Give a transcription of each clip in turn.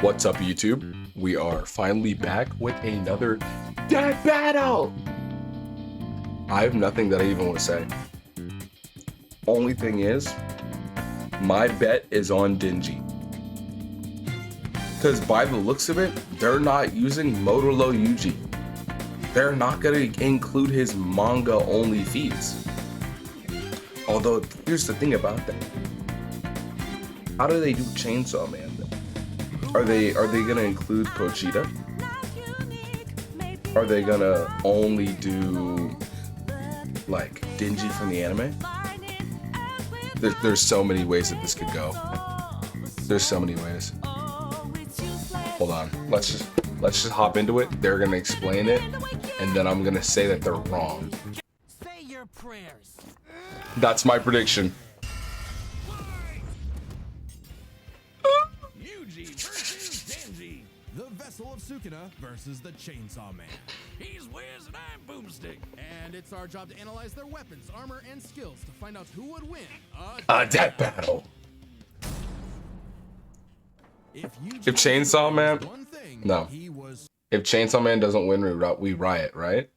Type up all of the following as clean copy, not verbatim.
What's up, YouTube? We are finally back with another dead battle. I have nothing that I even want to say. Only thing is, my bet is on Dingy. Because by the looks of it, they're not using Motolo Yuji. They're not going to include his manga-only feats. Although, here's the thing about that. How do they do Chainsaw Man? Are they gonna include Pochita? Are they gonna only do like Dingy from the anime? There's so many ways that this could go. There's so many ways. Hold on. Let's just hop into it. They're gonna explain it, and then I'm gonna say that they're wrong. Say your prayers. That's my prediction. Yuji versus Denji. The Vessel of Sukuna versus the Chainsaw Man. He's Wiz and I'm Boomstick. And it's our job to analyze their weapons, armor, and skills to find out who would win. A death battle. If Chainsaw Man, no. He was. If Chainsaw Man doesn't win, we riot, right?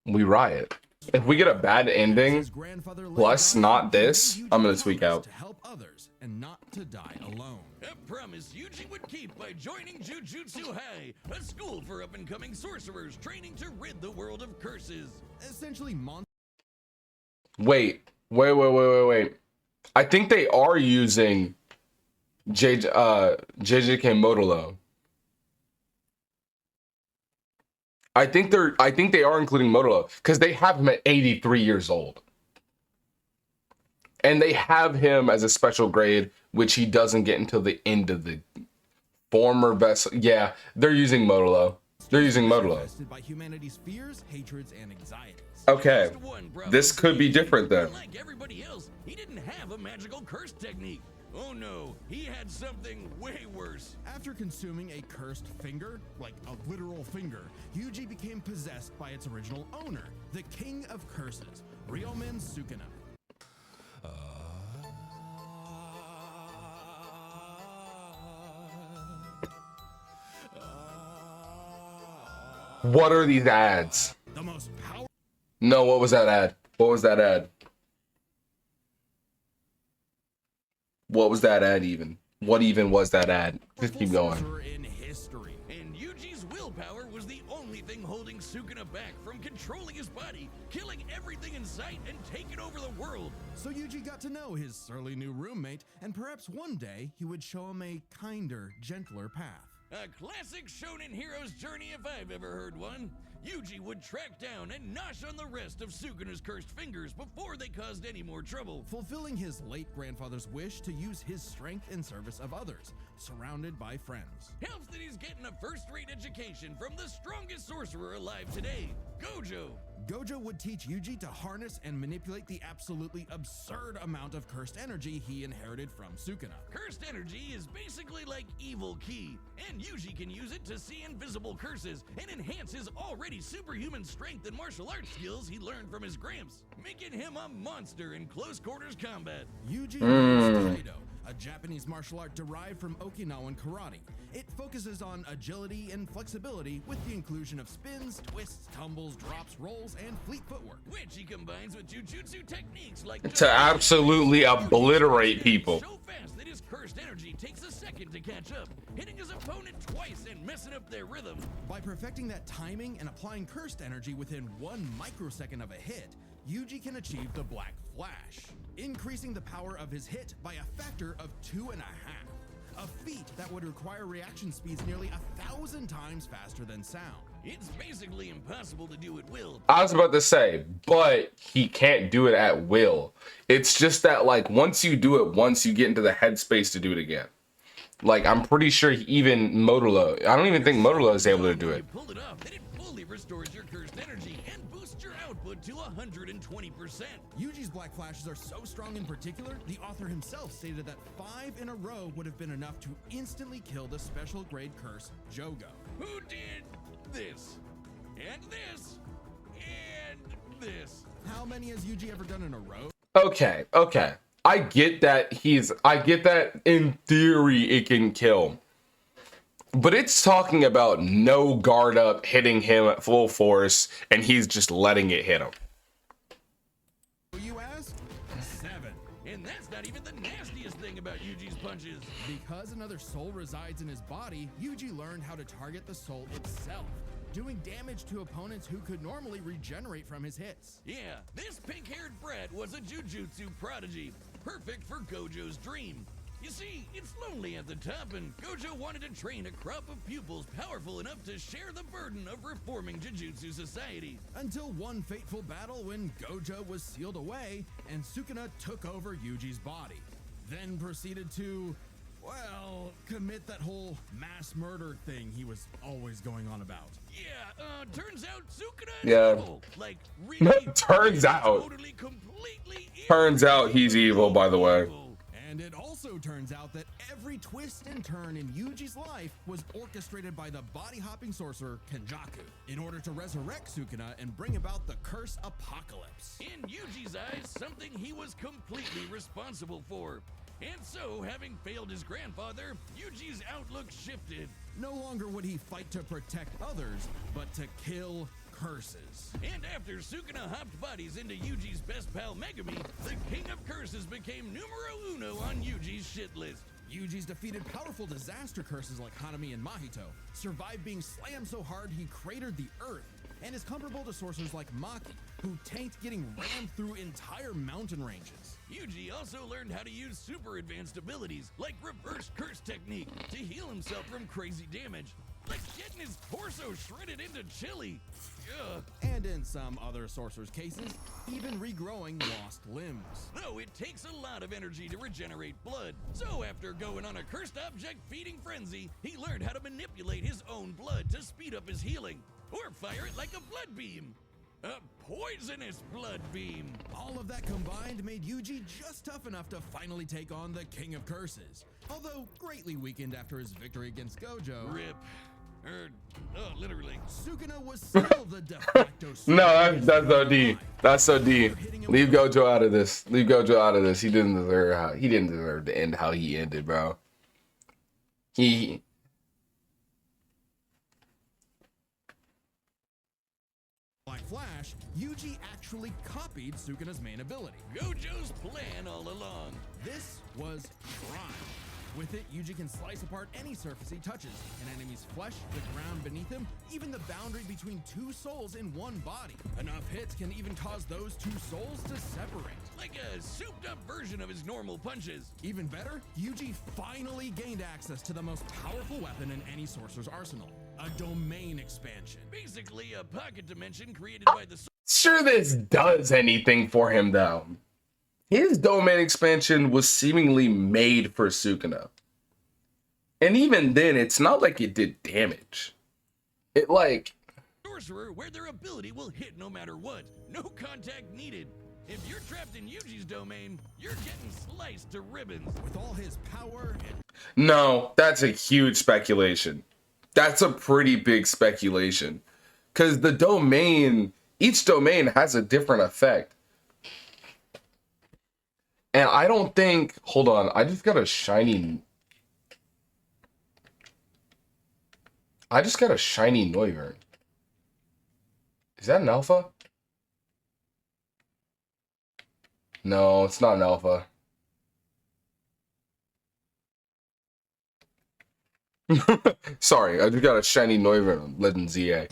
We riot. If we get a bad ending, plus not this, I'm gonna tweak out. To help others and not to die alone. A promise Yuji would keep by joining Jujutsu High, a school for up-and-coming sorcerers training to rid the world of curses. Essentially, Wait. I think they are using JJK Motolo. I think they are including Motolo because they have him at 83 years old. And they have him as a special grade, which he doesn't get until the end of the former vessel. Yeah, they're using Motolo. They're using Motolo. By humanity's fears, hatreds, and anxieties. Okay, this could be different then. Like everybody else, he didn't have a magical curse technique. Oh no, he had something way worse. After consuming a cursed finger, like a literal finger, Yuji became possessed by its original owner, the King of Curses, Ryomen Sukuna. What are these ads? The most powerful. No, what was that ad? What was that ad? What was that ad even? What even was that ad? Just keep going. In history. And Yuji's willpower was the only thing holding Sukuna back from controlling his body, killing everything in sight, and taking over the world. So Yuji got to know his surly new roommate, and perhaps one day he would show him a kinder, gentler path. A classic shonen hero's journey if I've ever heard one. Yuji would track down and nosh on the rest of Sukuna's cursed fingers before they caused any more trouble. Fulfilling his late grandfather's wish to use his strength in service of others, surrounded by friends. Helps that he's getting a first-rate education from the strongest sorcerer alive today, Gojo. Gojo would teach Yuji to harness and manipulate the absolutely absurd amount of cursed energy he inherited from Sukuna. Cursed energy is basically like evil ki, and Yuji can use it to see invisible curses and enhance his already superhuman strength and martial arts skills he learned from his gramps, making him a monster in close quarters combat. Yuji learns Kaido, a Japanese martial art derived from Okinawan karate. It focuses on agility and flexibility with the inclusion of spins, twists, tumbles, drops, rolls, and fleet footwork. Which he combines with jujutsu techniques like To absolutely obliterate people. So fast that his cursed energy takes a second to catch up, hitting his opponent twice and messing up their rhythm. By perfecting that timing and applying cursed energy within 1 microsecond of a hit, Yuji can achieve the Black Flash, increasing the power of his hit by a factor of 2.5. A feat that would require reaction speeds nearly 1,000 times faster than sound. It's basically impossible to do at will. I was about to say, but he can't do it at will. It's just that, like, once you do it once, you get into the headspace to do it again. Like, I'm pretty sure even Motolo, I don't even think Motolo is able to do it. When you pull it off, then it fully restores your cursed energy and boosts your output to 120%. Yuji's Black Flashes are so strong in particular, the author himself stated that 5 in a row would have been enough to instantly kill the special grade curse, Jogo. Who did this? And this? And this? How many has Yuji ever done in a row? Okay. I get that in theory it can kill. But it's talking about no guard up, hitting him at full force, and he's just letting it hit him. You ask? 7. And that's not even the nastiest thing about Yuji's punches. Because another soul resides in his body, Yuji learned how to target the soul itself, doing damage to opponents who could normally regenerate from his hits. Yeah, this pink-haired brat was a jujutsu prodigy, perfect for Gojo's dream. You see, it's lonely at the top, and Gojo wanted to train a crop of pupils powerful enough to share the burden of reforming Jujutsu society. Until one fateful battle when Gojo was sealed away and Sukuna took over Yuji's body. Then proceeded to, well, commit that whole mass murder thing he was always going on about. Yeah, turns out Sukuna is Yeah. evil. Like, really, Turns out. totally, completely Turns out he's evil, by the way. And it also turns out that every twist and turn in Yuji's life was orchestrated by the body-hopping sorcerer Kenjaku in order to resurrect Sukuna and bring about the curse apocalypse. In Yuji's eyes, something he was completely responsible for. And so, having failed his grandfather, Yuji's outlook shifted. No longer would he fight to protect others, but to kill curses. And after Sukuna hopped bodies into Yuji's best pal Megumi, the King of Curses became numero uno on Yuji's shit list. Yuji's defeated powerful disaster curses like Hanami and Mahito, survived being slammed so hard he cratered the earth, and is comparable to sorcerers like Maki, who tanked getting rammed through entire mountain ranges. Yuji also learned how to use super advanced abilities, like reverse curse technique, to heal himself from crazy damage. Like getting his torso shredded into chili. Ugh. And in some other sorcerers' cases, even regrowing lost limbs. Though it takes a lot of energy to regenerate blood. So after going on a cursed object feeding frenzy, he learned how to manipulate his own blood to speed up his healing. Or fire it like a blood beam. A poisonous blood beam. All of that combined made Yuji just tough enough to finally take on the King of Curses. Although greatly weakened after his victory against Gojo. Rip. Literally. Sukuna was still the de facto No, that's OD. That's OD. Leave Gojo out of this. Leave Gojo out of this. He didn't deserve to end how he ended, bro. Like Flash, Yuji actually copied Sukuna's main ability. Gojo's plan all along. This was Prime. With it, Yuji can slice apart any surface he touches, an enemy's flesh, the ground beneath him, even the boundary between two souls in one body. Enough hits can even cause those two souls to separate. Like a souped-up version of his normal punches. Even better, Yuji finally gained access to the most powerful weapon in any sorcerer's arsenal, a domain expansion. Basically, a pocket dimension created by the... Sure, this does anything for him, though. His domain expansion was seemingly made for Sukuna. And even then, it's not like it did damage. It like... sorcerer where their ability will hit no matter what. No contact needed. If you're trapped in Yuji's domain, you're getting sliced to ribbons. With all his power and... No, that's a huge speculation. That's a pretty big speculation. Because the domain, each domain has a different effect. And I don't think, hold on, I just got a shiny Noivern. Is that an alpha? No, it's not an alpha. Sorry, I just got a shiny Noivern on Legend ZA.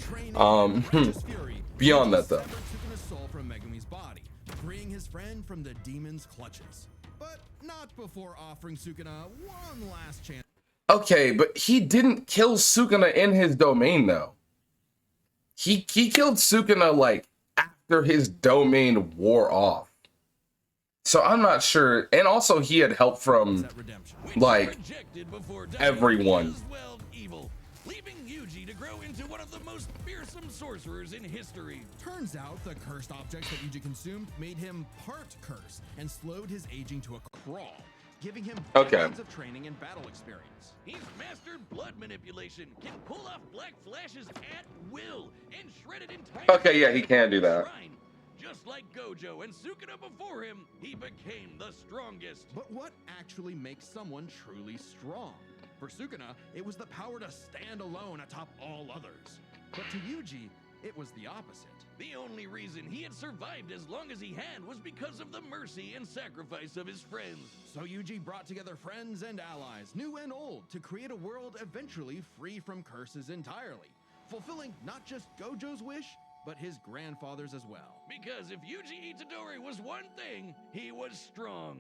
Beyond that though. Sukuna's soul from Megumi's body, freeing his friend from the demon's clutches. But not before offering Sukuna one last chance. Okay, but he didn't kill Sukuna in his domain though. He killed Sukuna like after his domain wore off. So I'm not sure. And also he had help from like everyone. Well, evil, leaving Yuji to grow into one of the most fearsome sorcerers in history. Turns out the cursed objects that Yuji consumed made him part curse and slowed his aging to a crawl, giving him decades of training and battle experience. He's mastered blood manipulation, can pull off black flashes at will, and shredded entire... Okay, yeah, he can do that. Just like Gojo and Sukuna before him, he became the strongest. But what actually makes someone truly strong? For Sukuna, it was the power to stand alone atop all others. But to Yuji, it was the opposite. The only reason he had survived as long as he had was because of the mercy and sacrifice of his friends. So Yuji brought together friends and allies, new and old, to create a world eventually free from curses entirely, fulfilling not just Gojo's wish, but his grandfather's as well. Because if Yuji Itadori was one thing, he was strong.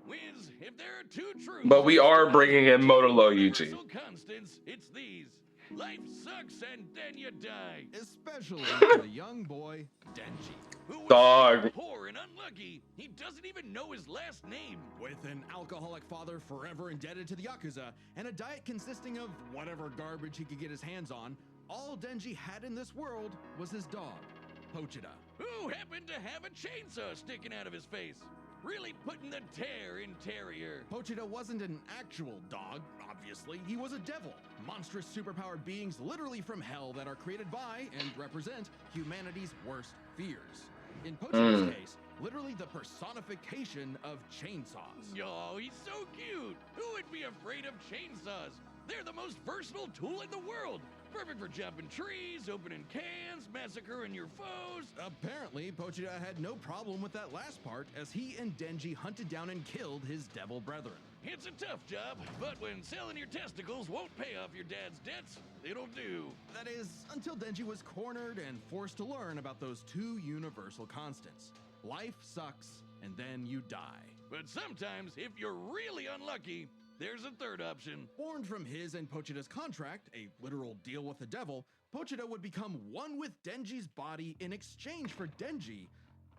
Wiz, if there are two truths, But we are bringing in Motolo Yuji. universal constants, it's these. Life sucks and then you die. Especially for the young boy, Denji. Who was Dog. so poor and unlucky, he doesn't even know his last name. With an alcoholic father forever indebted to the Yakuza, and a diet consisting of whatever garbage he could get his hands on, all Denji had in this world was his dog, Pochita. Who happened to have a chainsaw sticking out of his face. Really putting the tear in Terrier. Pochita wasn't an actual dog, obviously. He was a devil. Monstrous superpowered beings literally from hell that are created by and represent humanity's worst fears. In Pochita's case, literally the personification of chainsaws. Oh, he's so cute. Who would be afraid of chainsaws? They're the most versatile tool in the world. Perfect for chopping trees, opening cans, massacring your foes. Apparently, Pochita had no problem with that last part as he and Denji hunted down and killed his devil brethren. It's a tough job, but when selling your testicles won't pay off your dad's debts, it'll do. That is, until Denji was cornered and forced to learn about those two universal constants. Life sucks, and then you die. But sometimes, if you're really unlucky, there's a third option. Born from his and Pochita's contract, a literal deal with the devil, Pochita would become one with Denji's body in exchange for Denji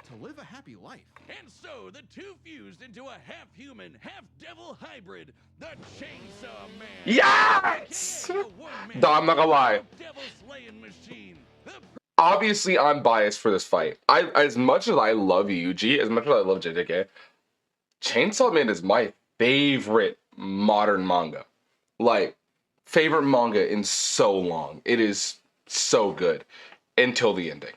to live a happy life. And so the two fused into a half-human, half-devil hybrid, the Chainsaw Man. Yes! The one-man Dog, I'm not gonna lie. devil-slaying machine. The Obviously, I'm biased for this fight. As much as I love Yuji, as much as I love JJK, Chainsaw Man is my favorite modern manga. Like, favorite manga in so long. It is so good until the ending.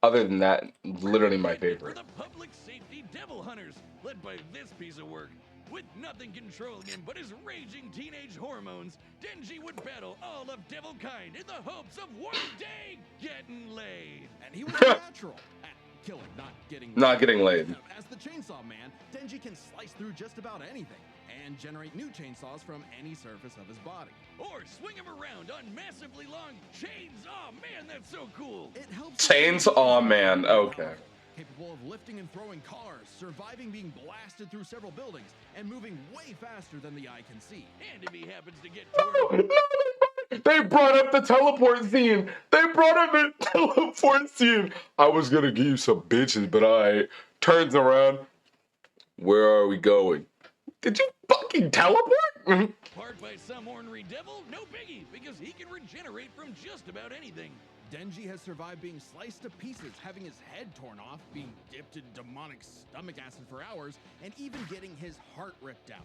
Other than that, literally my For favorite. the public safety devil hunters, led by this piece of work. With nothing controlling him but his raging teenage hormones, Denji would battle all of devil kind in the hopes of one day getting laid. And he was natural at killing, not getting laid. As the Chainsaw Man, Denji can slice through just about anything and generate new chainsaws from any surface of his body. Or swing him around on massively long chains. Oh man, that's so cool. It helps. Chainsaw Man, okay. Capable of lifting and throwing cars, surviving being blasted through several buildings, and moving way faster than the eye can see. And if he happens to get No, toward they brought up the teleport scene. They brought up the teleport scene. I was gonna give you some bitches, but I turns around. Where are we going? Did you fucking teleport? part by some ornery devil, no biggie, because he can regenerate from just about anything. Denji has survived being sliced to pieces, having his head torn off, being dipped in demonic stomach acid for hours, and even getting his heart ripped out.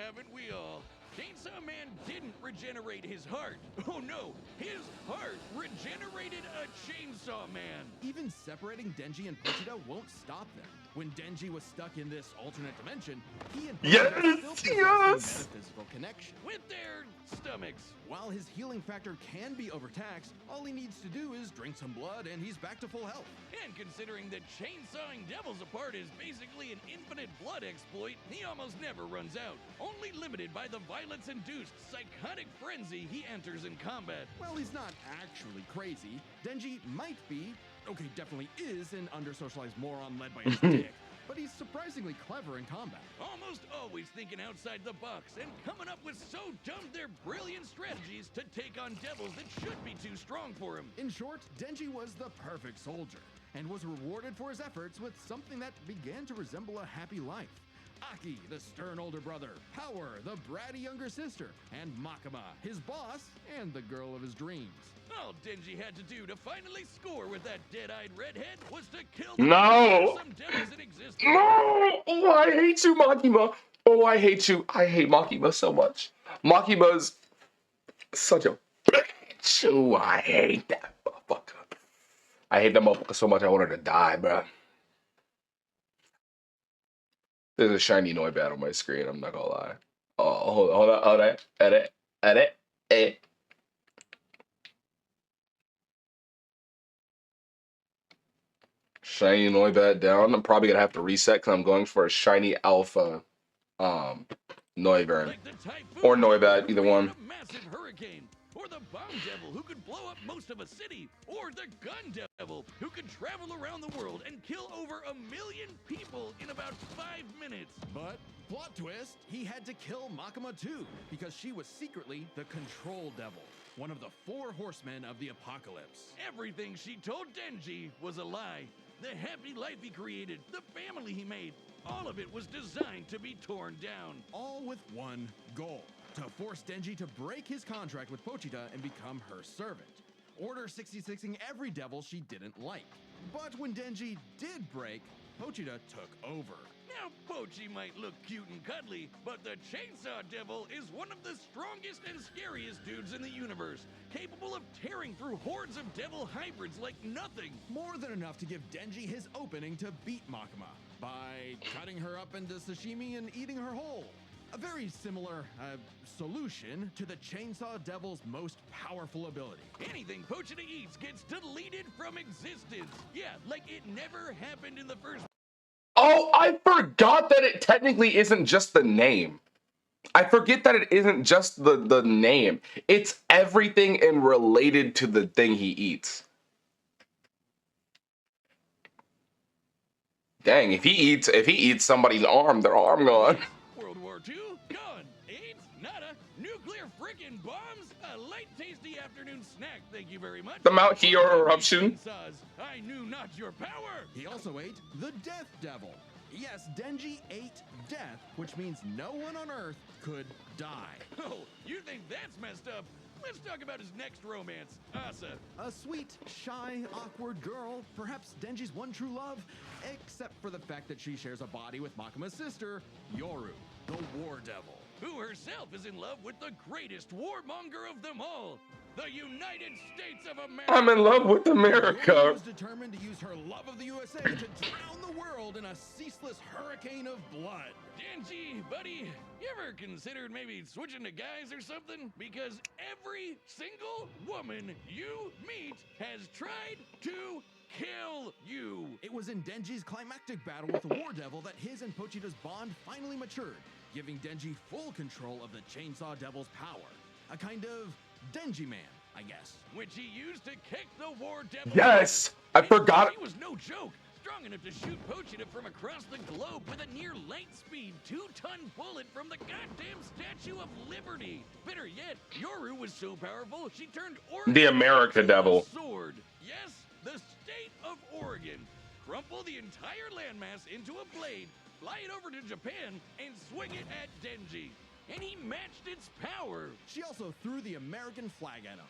Haven't we all? Chainsaw Man didn't regenerate his heart. Oh no, his heart regenerated a Chainsaw Man. Even separating Denji and Pochita won't stop them. When Denji was stuck in this alternate dimension, he and Pochita still possessed a metaphysical connection. With their stomachs. While his healing factor can be overtaxed, all he needs to do is drink some blood and he's back to full health. And considering that chainsawing devils apart is basically an infinite blood exploit, he almost never runs out, only limited by the violence-induced psychotic frenzy he enters in combat. Well, he's not actually crazy. Denji might be, okay, definitely is an under-socialized moron led by his dick, but he's surprisingly clever in combat. Almost always thinking outside the box and coming up with so dumb they're brilliant strategies to take on devils that should be too strong for him. In short, Denji was the perfect soldier and was rewarded for his efforts with something that began to resemble a happy life. Aki, the stern older brother, Power, the bratty younger sister, and Makima, his boss and the girl of his dreams. All Denji had to do to finally score with that dead-eyed redhead was to kill some devils in existence. No! Oh, I hate you, Makima. Oh, I hate you. I hate Makima so much. Makima's such a bitch. Oh, I hate that fuck up. I hate that motherfucker so much I want her to die, bro. There's a shiny Noibat on my screen, I'm not gonna lie. Oh, hold on. Eh. Shiny Noibat down. I'm probably gonna have to reset because I'm going for a shiny Alpha Noivern. Like the typhoon Or Noibat, who either created one. a massive hurricane, or the bomb devil who could blow up most of a city, or the gun devil who could travel around the world and kill over 1 million people in about 5 minutes. But, plot twist, he had to kill Makima too, because she was secretly the Control Devil, one of the 4 horsemen of the apocalypse. Everything she told Denji was a lie. The happy life he created, the family he made, all of it was designed to be torn down. All with one goal, to force Denji to break his contract with Pochita and become her servant. Order 66ing every devil she didn't like. But when Denji did break, Pochita took over. Now, Pochi might look cute and cuddly, but the Chainsaw Devil is one of the strongest and scariest dudes in the universe, capable of tearing through hordes of devil hybrids like nothing. More than enough to give Denji his opening to beat Makima by cutting her up into sashimi and eating her whole. A very similar solution to the Chainsaw Devil's most powerful ability. Anything Pochita eats gets deleted from existence. Yeah, like it never happened in the first. Oh, I forgot that it technically isn't just the name. I forget that it isn't just the name. It's everything and related to the thing he eats. Dang, if he eats somebody's arm, their arm gone. World War II, gone. AIDS, nada. Nuclear frickin' bombs, a light tasty afternoon snack, thank you very much. The Mount Hior eruption. I knew not your power. He also ate the Death Devil. Yes, Denji ate death, which means no one on Earth could die. Oh, you think that's messed up? Let's talk about his next romance, Asa. A sweet, shy, awkward girl, perhaps Denji's one true love, except for the fact that she shares a body with Makima's sister, Yoru, the War Devil. Who herself is in love with the greatest warmonger of them all, the United States of America. I'm in love with Yoru America. was determined to use her love of the USA to drown the world in a ceaseless hurricane of blood. Denji, buddy, you ever considered maybe switching to guys or something? Because every single woman you meet has tried to kill you. It was in Denji's climactic battle with the War Devil that his and Pochita's bond finally matured, giving Denji full control of the Chainsaw Devil's power. A kind of Denji man, I guess. Which he used to kick the War Devil. Yes, I forgot. He was no joke. Strong enough to shoot Pochita from across the globe with a near light speed 2-ton bullet from the goddamn Statue of Liberty. Better yet, Yoru was so powerful she turned Oregon The America into a Devil. sword. Yes, the state of Oregon. Crumple the entire landmass into a blade, fly it over to Japan, and swing it at Denji. And he matched its power. She also threw the American flag at him.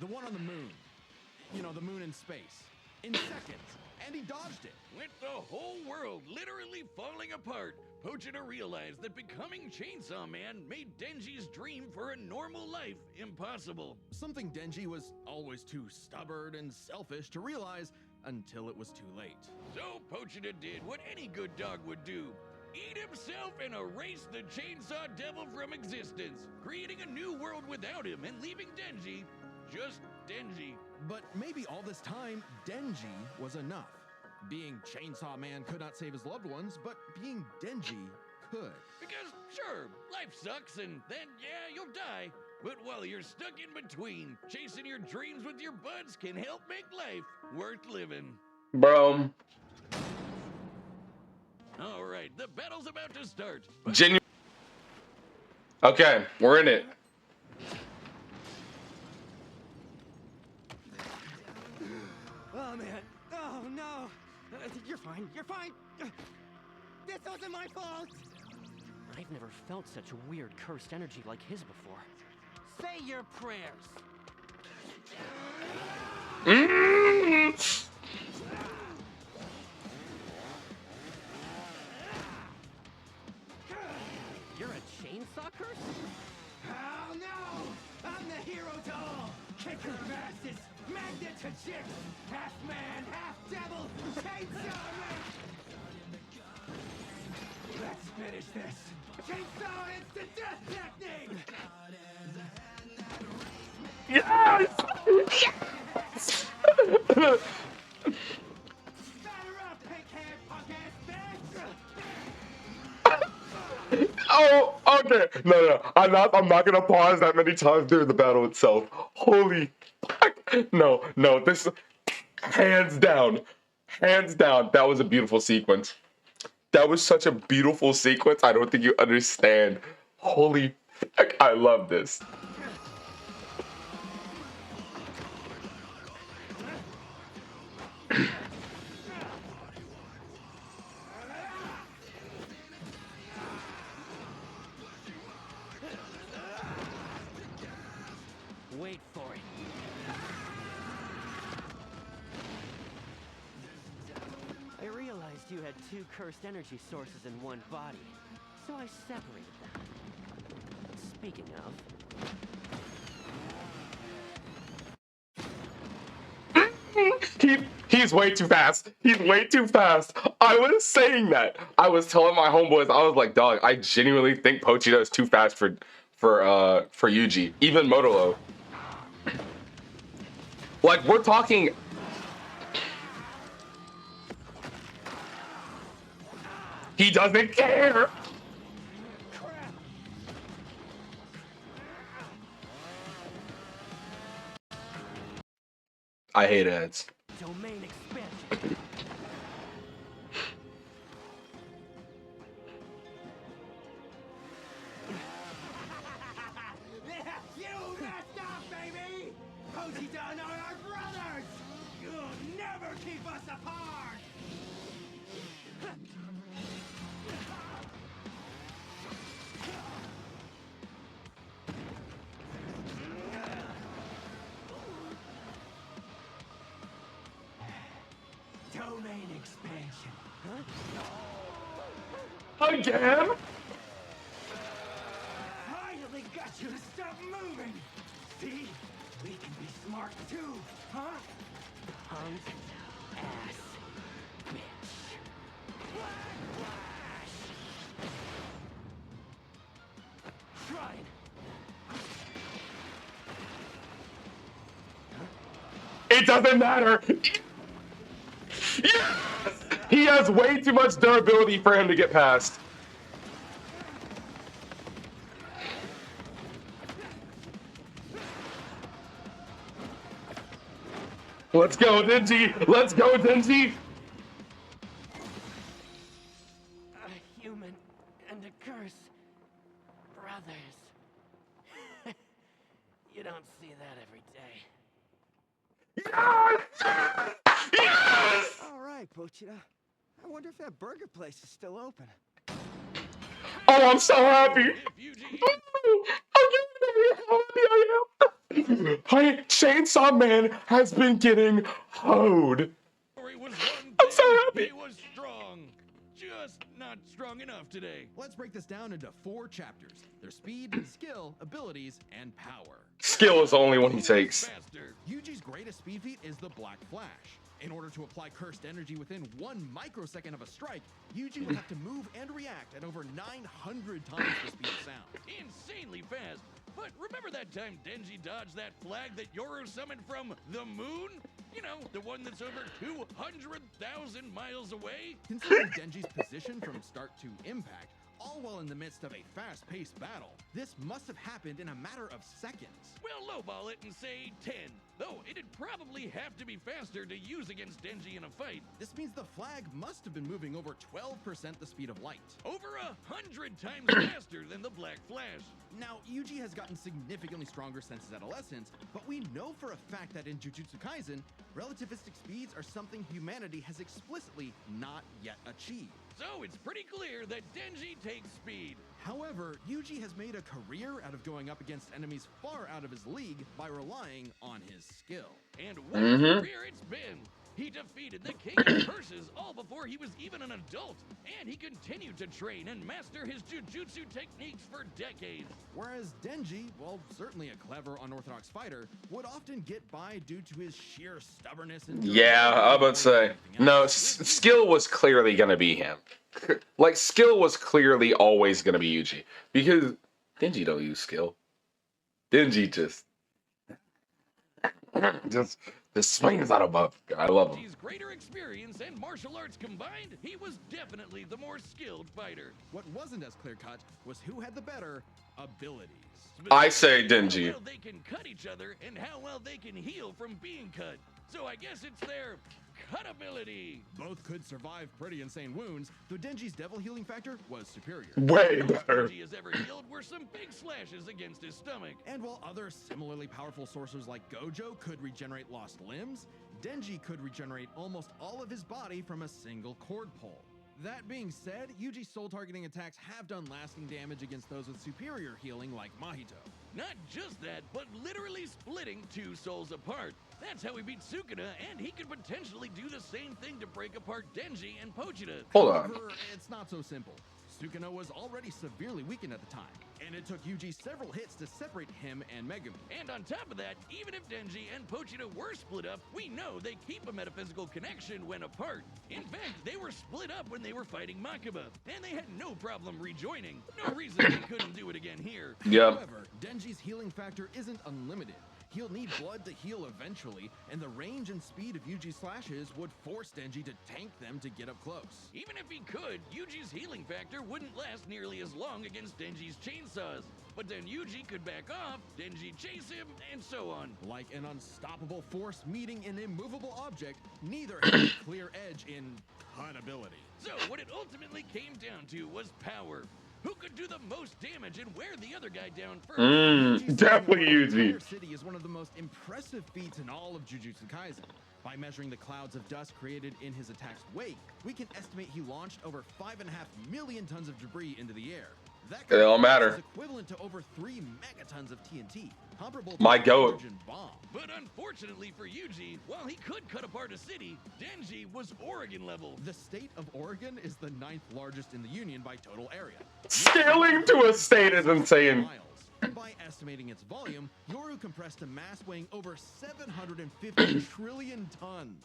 The one on the moon. You know, the moon in space. In seconds. And he dodged it. With the whole world literally falling apart, Pochita realized that becoming Chainsaw Man made Denji's dream for a normal life impossible. Something Denji was always too stubborn and selfish to realize until it was too late. So Pochita did what any good dog would do. Eat himself and erase the Chainsaw Devil from existence, creating a new world without him and leaving Denji just Denji. But maybe all this time, Denji was enough. Being Chainsaw Man could not save his loved ones, but being Denji could. Because, sure, life sucks and then, yeah, you'll die. But while you're stuck in between, chasing your dreams with your buds can help make life worth living. Bro. All right, the battle's about to start. Okay, we're in it. Oh, man. Oh, no. You're fine. You're fine. This wasn't my fault. I've never felt such weird cursed energy like his before. Say your prayers. You're a chainsaw curse? Oh, no. I'm the hero doll. Kick her asses. Magnet to chick! Half man, half devil! Chainsaw me! Let's finish this! Chainsaw instant death technique! Yes! Batter up, pig-head, punk-ass bitch! Oh, okay. No. I'm not gonna pause that many times during the battle itself. Holy fuck. No. This hands down. Hands down. That was a beautiful sequence. That was such a beautiful sequence. I don't think you understand. Holy fuck. I love this. Wait for it. I realized you had two cursed energy sources in one body, so I separated them. Speaking of, He's way too fast. He's way too fast. I was saying that. I was telling my homeboys, I was like, dog, I genuinely think Pochita is too fast for Yuji. Even Motolo. Like, we're talking. He doesn't care. I hate ads. domain expansion. You messed up, baby! Pochita and I are brothers! You'll never keep us apart! Domain expansion. Again? Finally got you to stop moving! See? We can be smart too, huh? Punk ass bitch. Trying. It doesn't matter. Yes! He has way too much durability for him to get past. Let's go, Denji! Let's go, Denji! A human and a curse. Brothers. You don't see that every day. Yes! All right, Pochita. I wonder if that burger place is still open. Oh, I'm so happy! If Yuji Hi, Chainsaw Man has been getting hoed. story was one I'm so thing, happy. he was strong. Just not strong enough today. Let's break this down into 4 chapters. Their speed, skill, abilities, and power. Skill is the only one he takes. Faster. Yuji's greatest speed feat is the Black Flash. In order to apply cursed energy within 1 microsecond of a strike, Yuji would have to move and react at over 900 times the speed of sound. Insanely fast. But remember that time Denji dodged that flag that Yoru summoned from the moon? You know, the one that's over 200,000 miles away? Considering Denji's position from start to impact, all while in the midst of a fast-paced battle, this must have happened in a matter of seconds. We'll lowball it and say 10. Though it'd probably have to be faster to use against Denji in a fight. This means the flag must have been moving over 12% the speed of light. Over 100 times faster than the Black Flash. Now, Yuji has gotten significantly stronger since his adolescence, but we know for a fact that in Jujutsu Kaisen, relativistic speeds are something humanity has explicitly not yet achieved. So it's pretty clear that Denji takes speed. However, Yuji has made a career out of going up against enemies far out of his league by relying on his skill. And what a career it's been. He defeated the King of Curses all before he was even an adult, and he continued to train and master his jujutsu techniques for decades. Whereas Denji, while certainly a clever, unorthodox fighter, would often get by due to his sheer stubbornness and Yeah, I would say no. Skill was clearly gonna be him. Like skill was clearly always gonna be Yuji because Denji don't use skill. Denji just swings out above. I love him. Denji's greater experience and martial arts combined, he was definitely the more skilled fighter. What wasn't as clear-cut was who had the better abilities. I say How Denji. well they can cut each other and how well they can heal from being cut. So I guess it's their cut ability. Both could survive pretty insane wounds, though Denji's devil healing factor was superior. Way Most better. Denji has ever healed were some big slashes against his stomach. And while other similarly powerful sorcerers like Gojo could regenerate lost limbs, Denji could regenerate almost all of his body from a single cord pull. That being said, Yuji's soul targeting attacks have done lasting damage against those with superior healing like Mahito. Not just that, but literally splitting two souls apart. That's how he beat Sukuna, and he could potentially do the same thing to break apart Denji and Pochita. Hold on. However, it's not so simple. Sukuna was already severely weakened at the time, and it took Yuji several hits to separate him and Megumi. And on top of that, even if Denji and Pochita were split up, we know they keep a metaphysical connection when apart. In fact, they were split up when they were fighting Makaba, and they had no problem rejoining. No reason they couldn't do it again here. Yep. However, Denji's healing factor isn't unlimited. He'll need blood to heal eventually, and the range and speed of Yuji's slashes would force Denji to tank them to get up close. Even if he could, Yuji's healing factor wouldn't last nearly as long against Denji's chainsaws. But then Yuji could back off, Denji chase him, and so on. Like an unstoppable force meeting an immovable object, neither had a clear edge in cut ability. So what it ultimately came down to was power. Who could do the most damage and wear the other guy down first? Yuji's Definitely entire Yuji. city is one of the most impressive feats in all of Jujutsu Kaisen. By measuring the clouds of dust created in his attack's wake, we can estimate he launched over 5.5 million tons of debris into the air. That It don't matter. is equivalent to over 3 megatons of TNT, comparable to My a goat. hydrogen bomb. But unfortunately for Yuji, while he could cut apart a city, Denji was Oregon level. The state of Oregon is the 9th largest in the Union by total area. Scaling to a state is insane. Miles. And by estimating its volume, Yoru compressed a mass weighing over 750 trillion tons.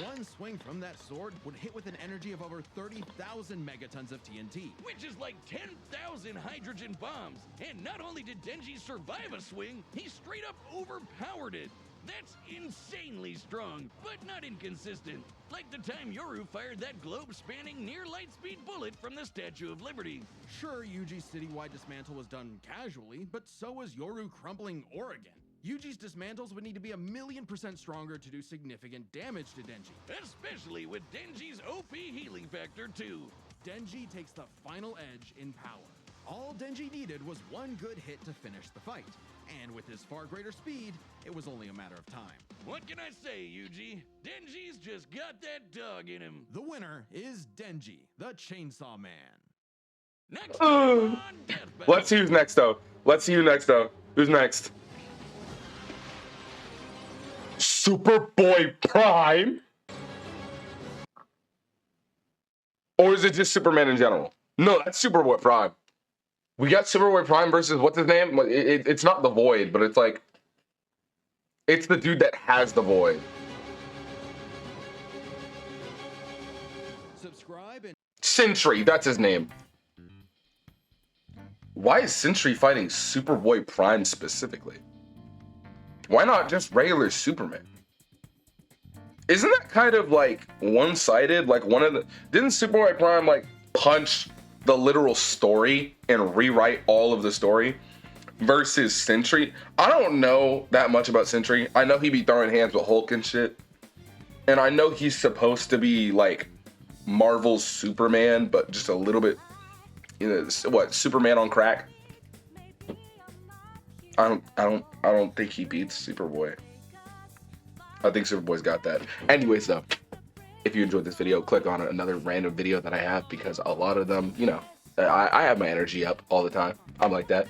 One swing from that sword would hit with an energy of over 30,000 megatons of TNT. Which is like 10,000 hydrogen bombs. And not only did Denji survive a swing, he straight up overpowered it. That's insanely strong, but not inconsistent. Like the time Yoru fired that globe-spanning near-light-speed bullet from the Statue of Liberty. Sure, Yuji's citywide dismantle was done casually, but so was Yoru crumpling Oregon. Yuji's dismantles would need to be 1,000,000% stronger to do significant damage to Denji. Especially with Denji's OP healing factor, too. Denji takes the final edge in power. All Denji needed was one good hit to finish the fight. And with his far greater speed, it was only a matter of time. What can I say, Yuji? Denji's just got that dog in him. The winner is Denji, the Chainsaw Man. Next time on Death Battle. Let's see who's next, though. Let's see who next, though. Who's next? Superboy Prime? Or is it just Superman in general? No, that's Superboy Prime. We got Superboy Prime versus what's his name? It's not the Void, but it's like... It's the dude that has the Void. Subscribe and Sentry, that's his name. Why is Sentry fighting Superboy Prime specifically? Why not just regular Superman? Isn't that kind of like one-sided? Like didn't Superboy Prime like punch the literal story and rewrite all of the story versus Sentry? I don't know that much about Sentry. I know he be throwing hands with Hulk and shit. And I know he's supposed to be like Marvel's Superman, but just a little bit, you know, what, Superman on crack? I don't think he beats Superboy. I think Superboy's got that. Anyways, though, if you enjoyed this video, click on another random video that I have because a lot of them, you know, I have my energy up all the time. I'm like that.